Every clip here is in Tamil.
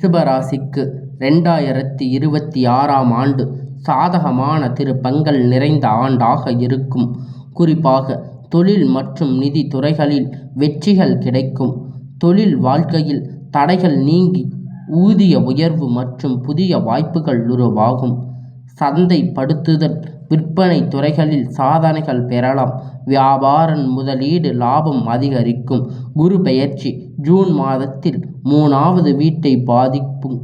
ரிஷபராசிக்கு 2026ஆம் ஆண்டு சாதகமான திருப்பங்கள் நிறைந்த ஆண்டாக இருக்கும். குறிப்பாக தொழில் மற்றும் நிதி துறைகளில் வெற்றிகள் கிடைக்கும். தொழில் வாழ்க்கையில் தடைகள் நீங்கி ஊதிய உயர்வு மற்றும் புதிய வாய்ப்புகள் உருவாகும். சந்தைப்படுத்துதல் விற்பனை துறைகளில் சாதனைகள் பெறலாம். வியாபாரம் முதலீடு லாபம் அதிகரிக்கும். குரு பெயர்ச்சி ஜூன் மாதத்தில் 3வது வீட்டை பாதிக்கும்.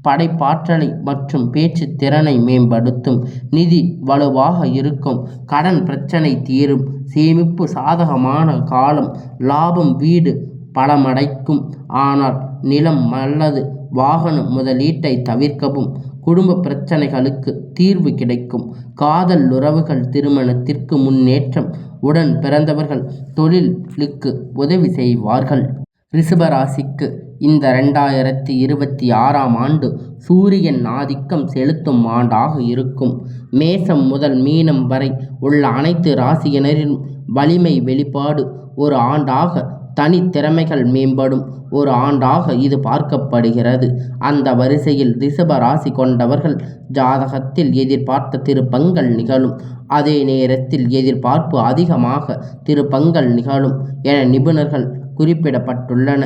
படைப்பாற்றலை மற்றும் பேச்சு திறனை மேம்படுத்தும். நிதி வலுவாக இருக்கும். கடன் பிரச்சனை தீரும். சேமிப்பு சாதகமான காலம். லாபம் வீடு பலமடைக்கும். ஆனால் நிலம் அல்லது வாகன முதலீட்டை தவிர்க்கவும். குடும்ப பிரச்சனைகளுக்கு தீர்வு கிடைக்கும். காதல் உறவுகள் திருமணத்திற்கு முன்னேற்றம். உடன் பிறந்தவர்கள் தொழிலுக்கு உதவி செய்வார்கள். ரிஷபராசிக்கு இந்த 2026ஆம் ஆண்டு சூரியன் ஆதிக்கம் செலுத்தும் ஆண்டாக இருக்கும். மேசம் முதல் மீனம் வரை உள்ள அனைத்து ராசியினரின் வலிமை வெளிப்பாடு ஒரு ஆண்டாக தனித்திறமைகள் மேம்படும் ஒரு ஆண்டாக இது பார்க்கப்படுகிறது. அந்த வரிசையில் ரிஷப ராசி கொண்டவர்கள் ஜாதகத்தில் எதிர்பார்த்த திருப்பங்கள் நிகழும். அதே நேரத்தில் எதிர்பார்ப்பு அதிகமாக திருப்பங்கள் நிகழும் என நிபுணர்கள் குறிப்பிடப்பட்டுள்ளன.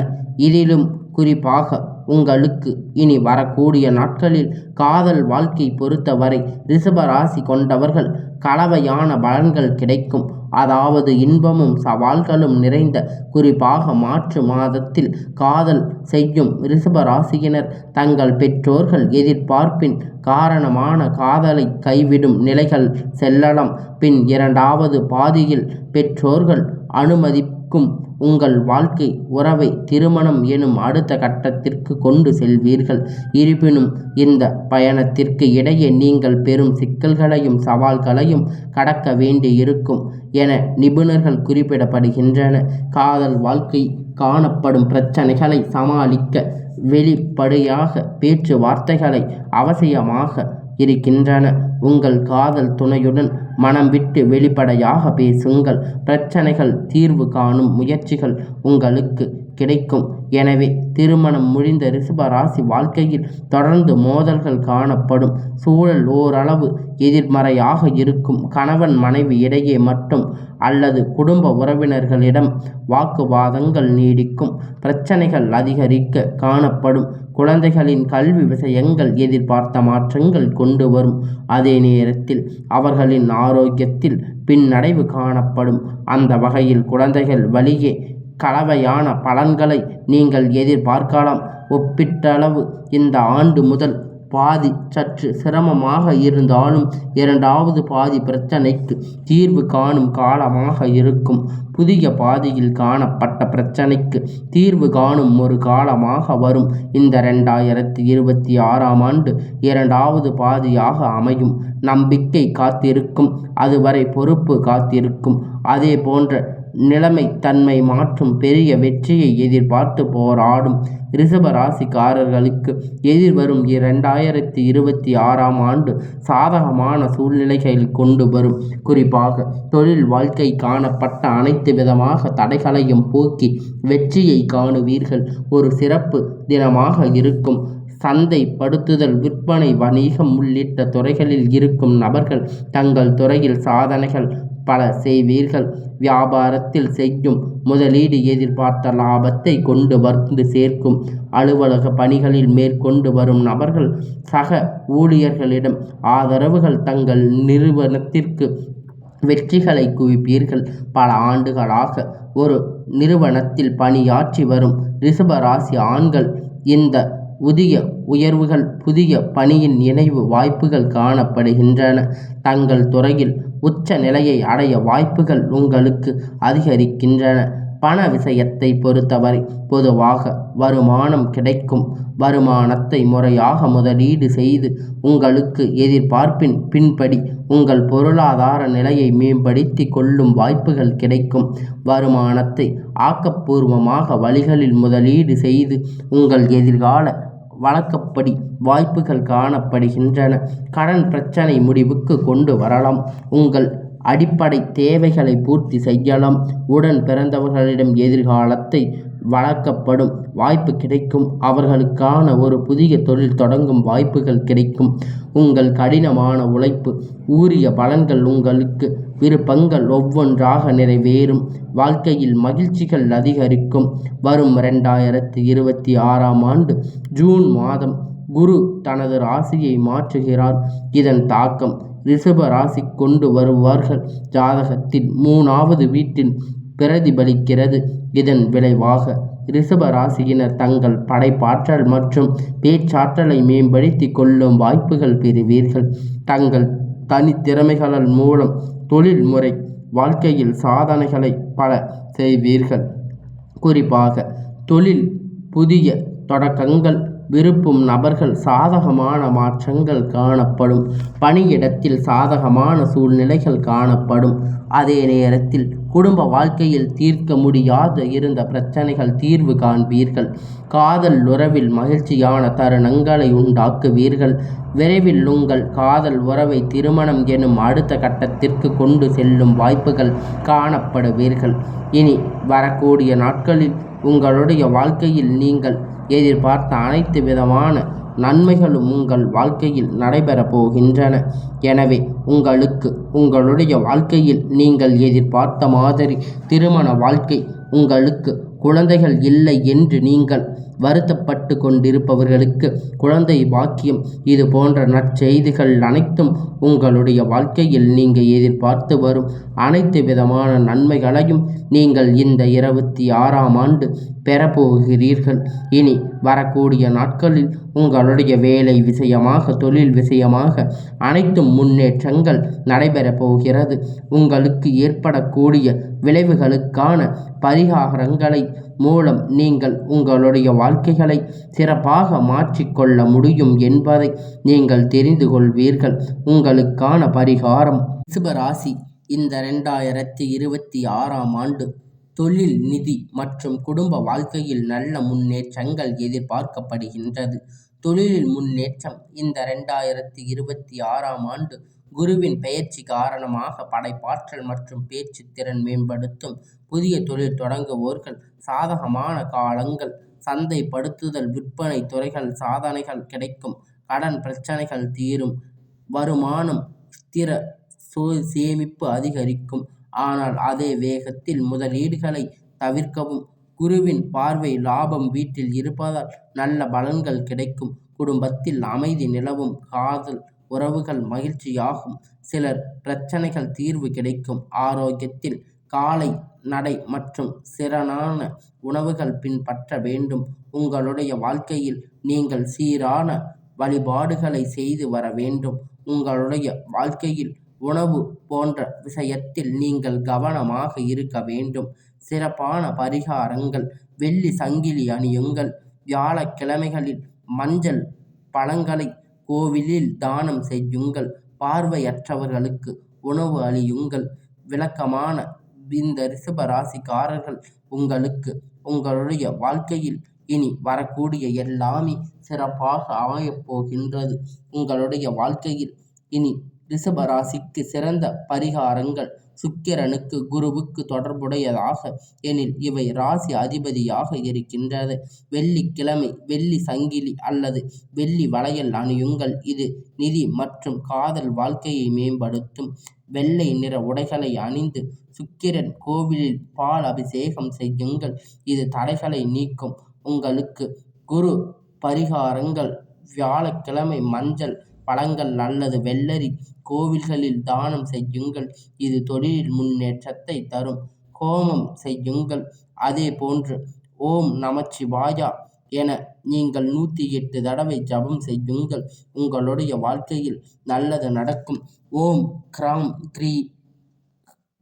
இதிலும் குறிப்பாக உங்களுக்கு இனி வரக்கூடிய நாட்களில் காதல் வாழ்க்கை பொறுத்தவரை ரிஷப ராசி கொண்டவர்கள் கலவையான பலன்கள் கிடைக்கும். அதாவது இன்பமும் சவால்களும் நிறைந்த. குறிப்பாக மார்ச் மாதத்தில் காதல் செய்யும் ரிஷப ராசியினர் தங்கள் பெற்றோர்கள் எதிர்பார்ப்பின் காரணமான காதலை கைவிடும் நிலைகள் செல்லலாம். பின் 2வது பாதியில் பெற்றோர்கள் அனுமதிக்கும் உங்கள் வாழ்க்கை உறவை திருமணம் எனும் அடுத்த கட்டத்திற்கு கொண்டு செல்வீர்கள். இருப்பினும் இந்த பயணத்திற்கு இடையே நீங்கள் பெரும் சிக்கல்களையும் சவால்களையும் கடக்க வேண்டியிருக்கும் என நிபுணர்கள் குறிப்பிடப்படுகின்றன. காதல் வாழ்க்கை காணப்படும் பிரச்சனைகளை சமாளிக்க வெளிப்படையாக பேச்சுவார்த்தைகளை அவசியமாக இருக்கின்றன. உங்கள் காதல் துணையுடன் மனம் விட்டு வெளிப்படையாக பேசுங்கள். பிரச்சனைகள் தீர்வு காணும் முயற்சிகள் உங்களுக்கு கிடைக்கும். எனவே திருமணம் முடிந்த ரிஷப ராசி வாழ்க்கையில் தொடர்ந்து மோதல்கள் காணப்படும். சூழல் ஓரளவு எதிர்மறையாக இருக்கும். கணவன் மனைவி இடையே மட்டும் அல்லது குடும்ப உறவினர்களிடம் வாக்குவாதங்கள் நீடிக்கும். பிரச்சனைகள் அதிகரிக்க காணப்படும். குழந்தைகளின் கல்வி விஷயங்கள் எதிர்பார்த்த மாற்றங்கள் கொண்டு வரும். அதே நேரத்தில் அவர்களின் ஆரோக்கியத்தில் பின்னடைவு காணப்படும். அந்த வகையில் குழந்தைகள் வழியே கலவையான பலன்களை நீங்கள் எதிர்பார்க்கலாம். ஒப்பீட்டளவு இந்த ஆண்டு முதல் பாதி சற்று சிரமமாக இருந்தாலும் 2வது பாதி பிரச்சனைக்கு தீர்வு காணும் காலமாக இருக்கும். புதிய பாதியில் காணப்பட்ட பிரச்சனைக்கு தீர்வு காணும் ஒரு காலமாக வரும். இந்த 2026ஆம் ஆண்டு 2வது பாதியாக அமையும். நம்பிக்கை காத்திருக்கும். அதுவரை பொறுப்பு காத்திருக்கும். அதே போன்ற நிலைமை தன்மை மாற்றும் பெரிய வெற்றியை எதிர்பார்த்து போராடும் ரிஷப ராசிக்காரர்களுக்கு எதிர்வரும் 2026ஆம் ஆண்டு சாதகமான சூழ்நிலைகள் கொண்டு வரும். குறிப்பாக தொழில் வாழ்க்கை காணப்பட்ட அனைத்து விதமாக தடைகளையும் போக்கி வெற்றியை காணுவீர்கள். ஒரு சிறப்பு தினமாக இருக்கும். சந்தைப்படுத்துதல் விற்பனை வணிகம் உள்ளிட்ட துறைகளில் இருக்கும் நபர்கள் தங்கள் துறையில் சாதனைகள் பல செய்வீர்கள். வியாபாரத்தில் செய்யும் முதலீடு எதிர்பார்த்த லாபத்தை கொண்டு வந்து சேர்க்கும். அலுவலக பணிகளில் மேற்கொண்டு வரும் நபர்கள் சக ஊழியர்களிடம் ஆதரவுகள் தங்கள் நிறுவனத்திற்கு வெற்றிகளை குவிப்பீர்கள். பல ஆண்டுகளாக ஒரு நிறுவனத்தில் பணியாற்றி வரும் ரிஷப ராசி ஆண்கள் இந்த புதிய உயர்வுகள் புதிய பணியின் இணைவு வாய்ப்புகள் காணப்படுகின்றன. தங்கள் துறையில் உச்ச நிலையை அடைய வாய்ப்புகள் உங்களுக்கு அதிகரிக்கின்றன. பண விஷயத்தை பொறுத்தவரை பொதுவாக வருமானம் கிடைக்கும். வருமானத்தை முறையாக முதலீடு செய்து உங்களுக்கு எதிர்பார்ப்பின் பின்படி உங்கள் பொருளாதார நிலையை மேம்படுத்தி கொள்ளும் வாய்ப்புகள் கிடைக்கும். வருமானத்தை ஆக்கப்பூர்வமாக வழிகளில் முதலீடு செய்து உங்கள் எதிர்கால வழக்கப்படி வாய்ப்புகள் காணப்படுகின்றன. கடன் பிரச்சனை முடிவுக்கு கொண்டு வரலாம். உங்கள் அடிப்படை தேவைகளை பூர்த்தி செய்யலாம். உடன் பிறந்தவர்களிடம் எதிர்காலத்தை வளர்க்கப்படும் வாய்ப்பு கிடைக்கும். அவர்களுக்கான ஒரு புதிய தொழில் தொடங்கும் வாய்ப்புகள் கிடைக்கும். உங்கள் கடினமான உழைப்பு ஊறிய பலன்கள் உங்களுக்கு விருப்பங்கள் ஒவ்வொன்றாக நிறைவேறும். வாழ்க்கையில் மகிழ்ச்சிகள் அதிகரிக்கும். வரும் 2026ஆம் ஆண்டு ஜூன் மாதம் குரு தனது ராசியை மாற்றுகிறார். இதன் தாக்கம் ரிஷப ராசி கொண்டு வருவார்கள் ஜாதகத்தில் 3வது வீட்டில் பிரதிபலிக்கிறது. இதன் விளைவாக ரிஷப ராசியினர் தங்கள் படைப்பாற்றல் மற்றும் பேச்சாற்றலை மேம்படுத்தி கொள்ளும் வாய்ப்புகள் பெறுவீர்கள். தங்கள் தனித்திறமைகள் மூலம் தொழில் முறை வாழ்க்கையில் சாதனைகளை பல செய்வீர்கள். குறிப்பாக தொழில் புதிய தொடக்கங்கள் விரும்பும் நபர்கள் சாதகமான மாற்றங்கள் காணப்படும். பணியிடத்தில் சாதகமான சூழ்நிலைகள் காணப்படும். அதே நேரத்தில் குடும்ப வாழ்க்கையில் தீர்க்க முடியாத இருந்த பிரச்சனைகள் தீர்வு காண்பீர்கள். காதல் உறவில் மகிழ்ச்சியான தருணங்களை உண்டாக்குவீர்கள். விரைவில் உங்கள் காதல் உறவை திருமணம் எனும் அடுத்த கட்டத்திற்கு கொண்டு செல்லும் வாய்ப்புகள் காணப்படுவீர்கள். இனி வரக்கூடிய நாட்களில் உங்களுடைய வாழ்க்கையில் நீங்கள் எதிர்பார்த்த அனைத்து விதமான நன்மைகளும் உங்கள் வாழ்க்கையில் நடைபெறப் போகின்றன. எனவே உங்களுடைய வாழ்க்கையில் நீங்கள் எதிர்பார்த்த மாதிரி திருமண வாழ்க்கை, உங்களுக்கு குழந்தைகள் இல்லை என்று நீங்கள் வருத்தப்பட்டு கொண்டிருப்பவர்களுக்கு குழந்தை பாக்கியம், இது போன்ற நற்செய்திகள் அனைத்தும் உங்களுடைய வாழ்க்கையில் நீங்கள் எதிர்பார்த்து வரும் அனைத்து விதமான நன்மைகளையும் நீங்கள் இந்த 26ஆம் ஆண்டு பெறப்போகிறீர்கள். இனி வரக்கூடிய நாட்களில் உங்களுடைய வேலை விஷயமாக, தொழில் விஷயமாக அனைத்தும் முன்னேற்றங்கள் நடைபெறப் போகிறது. உங்களுக்கு ஏற்படக்கூடிய விளைவுகளுக்கான பரிகாரங்களை மூலம் நீங்கள் உங்களுடைய வாழ்க்கைகளை சிறப்பாக மாற்றிக்கொள்ள முடியும் என்பதை நீங்கள் தெரிந்து கொள்வீர்கள். உங்களுக்கான பரிகாரம்: ரிஷபராசி இந்த 2026ஆம் ஆண்டு தொழில், நிதி மற்றும் குடும்ப வாழ்க்கையில் நல்ல முன்னேற்றங்கள் எதிர்பார்க்கப்படுகின்றது. தொழிலில் முன்னேற்றம்: இந்த 2026ஆம் ஆண்டு குருவின் பெயர்ச்சி காரணமாக படைப்பாற்றல் மற்றும் பேச்சு திறன் மேம்படுத்தும். புதிய தொழில் தொடங்குவோர்கள் சாதகமான காலங்கள். சந்தைப்படுத்துதல், விற்பனை துறைகள் சாதனைகள் கிடைக்கும். கடன் பிரச்சனைகள் தீரும். வருமானம் ஸ்திர. சேமிப்பு அதிகரிக்கும். ஆனால் அதே வேகத்தில் முதலீடுகளை தவிர்க்கவும். குருவின் பார்வை லாபம் வீட்டில் இருப்பதால் நல்ல பலன்கள் கிடைக்கும். குடும்பத்தில் அமைதி நிலவும். காதல் உறவுகள் மகிழ்ச்சியாகும். சிலர் பிரச்சனைகள் தீர்வு கிடைக்கும். ஆரோக்கியத்தில் காலை நடை மற்றும் சீரான உணவுகள் பின்பற்ற வேண்டும். உங்களுடைய வாழ்க்கையில் நீங்கள் சீரான வழிபாடுகளை செய்து வர வேண்டும். உங்களுடைய வாழ்க்கையில் உணவு போன்ற விஷயத்தில் நீங்கள் கவனமாக இருக்க வேண்டும். சிறப்பான பரிகாரங்கள்: வெள்ளி சங்கிலி அணியுங்கள். வியாழக்கிழமைகளில் மஞ்சள் பழங்களை கோவிலில் தானம் செய்யுங்கள். பார்வையற்றவர்களுக்கு உணவு அளியுங்கள். விளக்கமான இந்த ரிஷப ராசிக்காரர்கள் உங்களுடைய வாழ்க்கையில் இனி வரக்கூடிய எல்லாமே சிறப்பாக அமையப் போகின்றது. உங்களுடைய வாழ்க்கையில் இனி ரிஷப ராசிக்கு சிறந்த பரிகாரங்கள்: சுக்கிரனுக்கு குருவுக்கு தொடர்புடையதாக எனில் இவை ராசி அதிபதியாக இருக்கின்றது. வெள்ளிக்கிழமை வெள்ளி சங்கிலி அல்லது வெள்ளி வளையல் அணியுங்கள். இது நிதி மற்றும் காதல் வாழ்க்கையை மேம்படுத்தும். வெள்ளை நிற உடைகளை அணிந்து சுக்கிரன் கோவிலில் பால் அபிஷேகம் செய்யுங்கள். இது தடைகளை நீக்கும். உங்களுக்கு குரு பரிகாரங்கள்: வியாழக்கிழமை மஞ்சள் பழங்கள் அல்லது வெள்ளரி கோவில்களில் தானம் செய்யுங்கள். இது தொழிலில் முன்னேற்றத்தை தரும். ஹோமம் செய்யுங்கள். அதே போன்று ஓம் நமச்சிவாயா என நீங்கள் 108 தடவை ஜபம் செய்யுங்கள். உங்களுடைய வாழ்க்கையில் நல்லது நடக்கும். ஓம் கிராம் கிரீ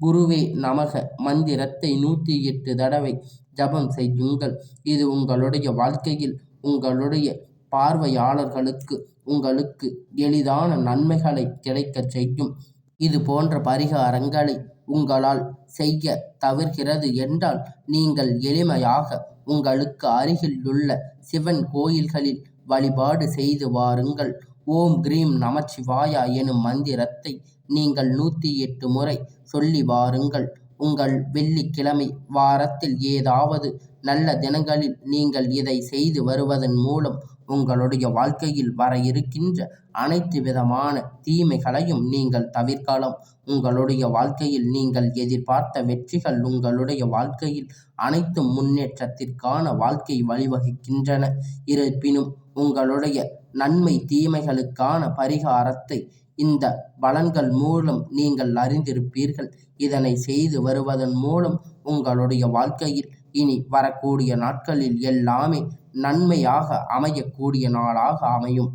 குருவே நமக மந்திரத்தை 108 தடவை ஜபம் செய்யுங்கள். இது உங்களுடைய வாழ்க்கையில் உங்களுடைய பார்வையாளர்களுக்கு உங்களுக்கு எளிதான நன்மைகளை கிடைக்கச் செய்யும். இது போன்ற பரிகாரங்களை உங்களால் செய்ய தவிர்க்கிறது என்றால் நீங்கள் எளிமையாக உங்களுக்கு அருகில் உள்ள சிவன் கோயில்களில் வழிபாடு செய்து வாருங்கள். ஓம் கிரீம் நமச்சிவாயா எனும் மந்திரத்தை நீங்கள் 108 முறை சொல்லி வாருங்கள். உங்கள் வெள்ளிக்கிழமை வாரத்தில் ஏதாவது நல்ல தினங்களில் நீங்கள் இதை செய்து வருவதன் மூலம் உங்களுடைய வாழ்க்கையில் வர இருக்கின்ற அனைத்து விதமான தீமைகளையும் நீங்கள் தவிர்க்கலாம். உங்களுடைய வாழ்க்கையில் நீங்கள் எதிர்பார்த்த வெற்றிகள் உங்களுடைய வாழ்க்கையில் அனைத்தும் முன்னேற்றத்திற்கான வாழ்க்கை வழிவகுக்கின்றன. இருப்பினும் உங்களுடைய நன்மை தீமைகளுக்கான பரிகாரத்தை இந்த பலன்கள் மூலம் நீங்கள் அறிந்திருப்பீர்கள். இதனை செய்து வருவதன் மூலம் உங்களுடைய வாழ்க்கையில் இனி வரக்கூடிய நாட்களில் எல்லாமே நன்மையாக அமையக்கூடிய நாளாக அமையும்.